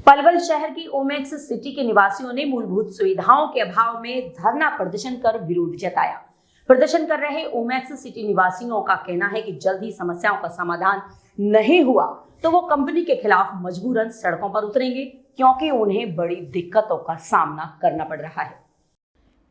पलवल शहर की ओमेक्स सिटी के निवासियों ने मूलभूत सुविधाओं के अभाव में धरना प्रदर्शन कर विरोध जताया। प्रदर्शन कर रहे ओमेक्स सिटी निवासियों का कहना है कि जल्द ही समस्याओं का समाधान नहीं हुआ तो वो कंपनी के खिलाफ मजबूरन सड़कों पर उतरेंगे, क्योंकि उन्हें बड़ी दिक्कतों का सामना करना पड़ रहा है।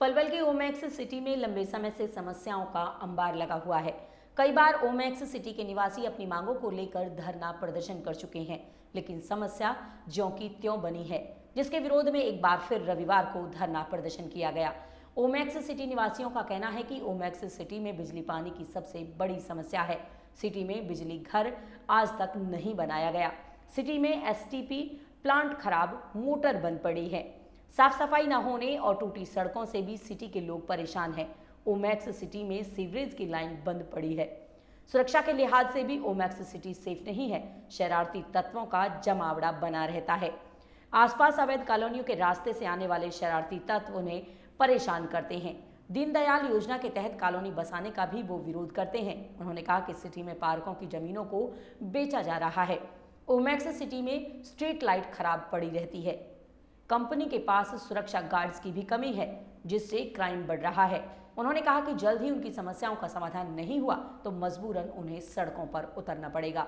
पलवल की ओमेक्स सिटी में लंबे समय से समस्याओं का अंबार लगा हुआ है। कई बार ओमेक्स सिटी के निवासी अपनी मांगों को लेकर धरना प्रदर्शन कर चुके हैं, लेकिन समस्या ज्यों की त्यों बनी है, जिसके विरोध में एक बार फिर रविवार को धरना प्रदर्शन किया गया। ओमेक्स सिटी निवासियों का कहना है कि ओमेक्स सिटी में बिजली पानी की सबसे बड़ी समस्या है। सिटी में बिजली घर आज तक नहीं बनाया गया। सिटी में एसटीपी प्लांट खराब, मोटर बंद पड़ी है। साफ सफाई न होने और टूटी सड़कों से भी सिटी के लोग परेशान हैं। ओमेक्स सिटी में सीवरेज की लाइन बंद पड़ी है। सुरक्षा के लिहाज से भी ओमेक्स सिटी सेफ नहीं है। शरारती तत्वों का जमावड़ा बना रहता है। आसपास अवैध कॉलोनियों के रास्ते से आने वाले शरारती तत्व उन्हें परेशान करते हैं। दीनदयाल योजना के तहत कॉलोनी बसाने का भी वो विरोध करते हैं। उन्होंने कहा कि सिटी में पार्कों की जमीनों को बेचा जा रहा है। ओमेक्स सिटी में स्ट्रीट लाइट खराब पड़ी रहती है। कंपनी के पास सुरक्षा गार्ड्स की भी कमी है, जिससे क्राइम बढ़ रहा है। उन्होंने कहा कि जल्द ही उनकी समस्याओं का समाधान नहीं हुआ तो मजबूरन उन्हें सड़कों पर उतरना पड़ेगा।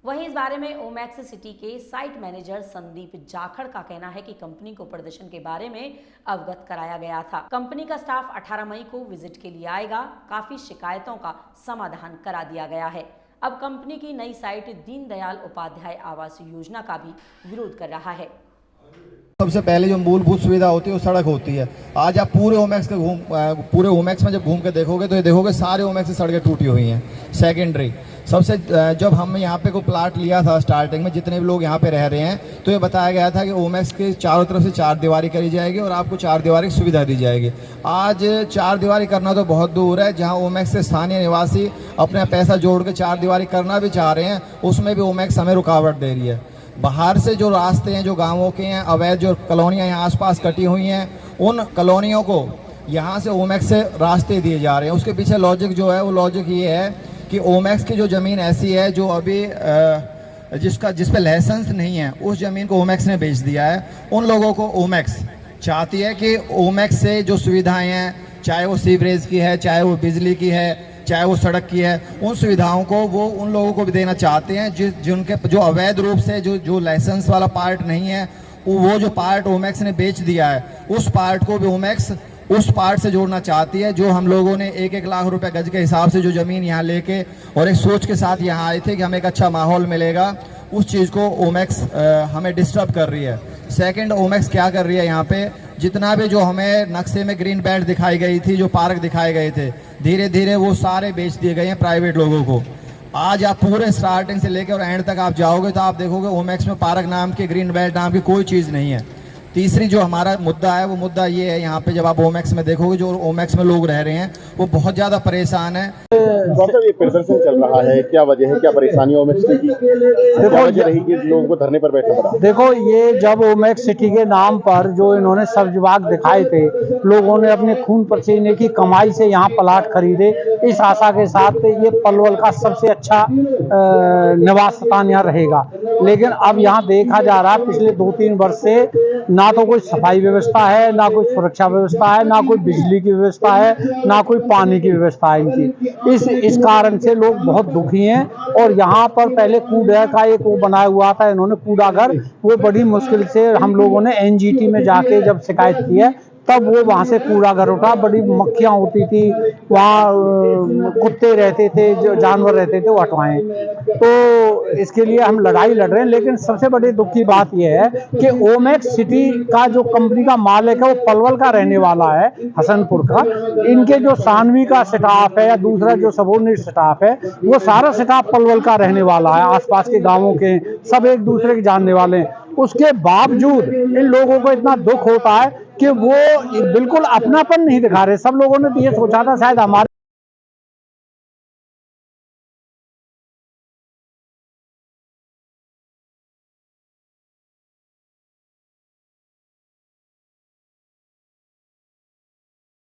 वहीं इस बारे में ओमेक्स सिटी के साइट मैनेजर संदीप जाखड़ का कहना है कि कंपनी को प्रदर्शन के बारे में अवगत कराया गया था। कंपनी का स्टाफ 18 मई को विजिट के लिए आएगा। काफी शिकायतों का समाधान करा दिया गया है। अब कंपनी की नई साइट दीनदयाल उपाध्याय आवास योजना का भी विरोध कर रहा है। सबसे पहले जो मूलभूत सुविधा होती है वो सड़क होती है। आज आप पूरे ओमेक्स में जब घूम के देखोगे तो ये देखोगे सारे ओमेक्स की सड़कें टूटी हुई हैं। सेकेंडरी सबसे जब हम यहाँ पे को प्लाट लिया था स्टार्टिंग में, जितने भी लोग यहाँ पे रह रहे हैं, तो ये बताया गया था कि ओमेक्स के चारों तरफ से चार दीवारी करी जाएगी और आपको चार दीवारी की सुविधा दी जाएगी। आज चार दीवारी करना तो बहुत दूर है। जहाँ ओमेक्स के स्थानीय निवासी अपना पैसा जोड़ के चार दीवारी करना भी चाह रहे हैं, उसमें भी ओमेक्स हमें रुकावट दे रही है। बाहर से जो रास्ते हैं, जो गाँवों के हैं, अवैध जो कॉलोनियाँ यहाँ आसपास कटी हुई हैं, उन कॉलोनियों को यहाँ से ओमेक्स से रास्ते दिए जा रहे हैं। उसके पीछे लॉजिक जो है वो लॉजिक ये है कि ओमेक्स की जो ज़मीन ऐसी है जो अभी जिस पे लाइसेंस नहीं है, उस ज़मीन को ओमेक्स ने बेच दिया है। उन लोगों को ओमेक्स चाहती है कि ओमेक्स से जो सुविधाएं हैं, चाहे वो सीवरेज की है, चाहे वो बिजली की है, चाहे वो सड़क की है, उन सुविधाओं को वो उन लोगों को भी देना चाहते हैं जिनके जो अवैध रूप से जो लाइसेंस वाला पार्ट नहीं है, वो जो पार्ट ओमेक्स ने बेच दिया है, उस पार्ट को भी ओमेक्स उस पार्ट से जोड़ना चाहती है। जो हम लोगों ने 1-1 लाख रुपए गज के हिसाब से जो ज़मीन यहाँ लेके और एक सोच के साथ यहाँ आए थे कि हमें एक अच्छा माहौल मिलेगा, उस चीज़ को ओमेक्स हमें डिस्टर्ब कर रही है। सेकंड, ओमेक्स क्या कर रही है, यहाँ पे जितना भी जो हमें नक्शे में ग्रीन बेल्ट दिखाई गई थी, जो पार्क दिखाए गए थे, धीरे धीरे वो सारे बेच दिए गए हैं प्राइवेट लोगों को। आज आप पूरे स्टार्टिंग से लेकर और एंड तक आप जाओगे तो आप देखोगे ओमेक्स में पार्क नाम की, ग्रीन बेल्ट नाम की कोई चीज़ नहीं है। तीसरी जो हमारा मुद्दा है वो मुद्दा ये है, यहाँ पे जब आप ओमेक्स में देखोगे जो ओमेक्स में लोग रह रहे हैं वो बहुत ज़्यादा परेशान है। ये प्रदर्शन चल रहा है, क्या वजह है, क्या परेशानी ओमेक्स सिटी की, क्या वजह रही कि लोगों को धरने पर बैठना पड़ा? देखो, ये जब ओमेक्स सिटी के नाम पर जो इन्होंने सब्ज बाग दिखाए थे, लोगों ने अपने खून पसीने की कमाई से यहाँ प्लाट खरीदे, इस आशा के साथ ये पलवल का सबसे अच्छा निवास स्थान यहाँ रहेगा। लेकिन अब यहाँ देखा जा रहा है पिछले 2-3 वर्ष से ना तो कोई सफाई व्यवस्था है, ना कोई सुरक्षा व्यवस्था है, ना कोई बिजली की व्यवस्था है, ना कोई पानी की व्यवस्था है इनकी। इस कारण से लोग बहुत दुखी हैं। और यहाँ पर पहले कूड़ा का एक वो बनाया हुआ था इन्होंने, कूड़ा घर, वो बड़ी मुश्किल से हम लोगों ने एनजीटी में जाके जब शिकायत की है तब वो वहाँ से कूड़ा घर उठा। बड़ी मक्खियाँ होती थी वहाँ, कुत्ते रहते थे, जो जानवर रहते थे, वो हटवाएं। तो इसके लिए हम लड़ाई लड़ रहे हैं। लेकिन सबसे बड़ी दुख की बात यह है कि ओमेक्स सिटी का जो कंपनी का मालिक है वो पलवल का रहने वाला है, हसनपुर का। इनके जो सानवी का स्टाफ है या दूसरा जो सबोर्डिनेट स्टाफ है, वो सारा स्टाफ पलवल का रहने वाला है। आसपास के गाँवों के सब एक दूसरे के जानने वाले हैं। उसके बावजूद इन लोगों को इतना दुख होता है कि वो बिल्कुल अपनापन नहीं दिखा रहे। सब लोगों ने तो ये सोचा था शायद हमारे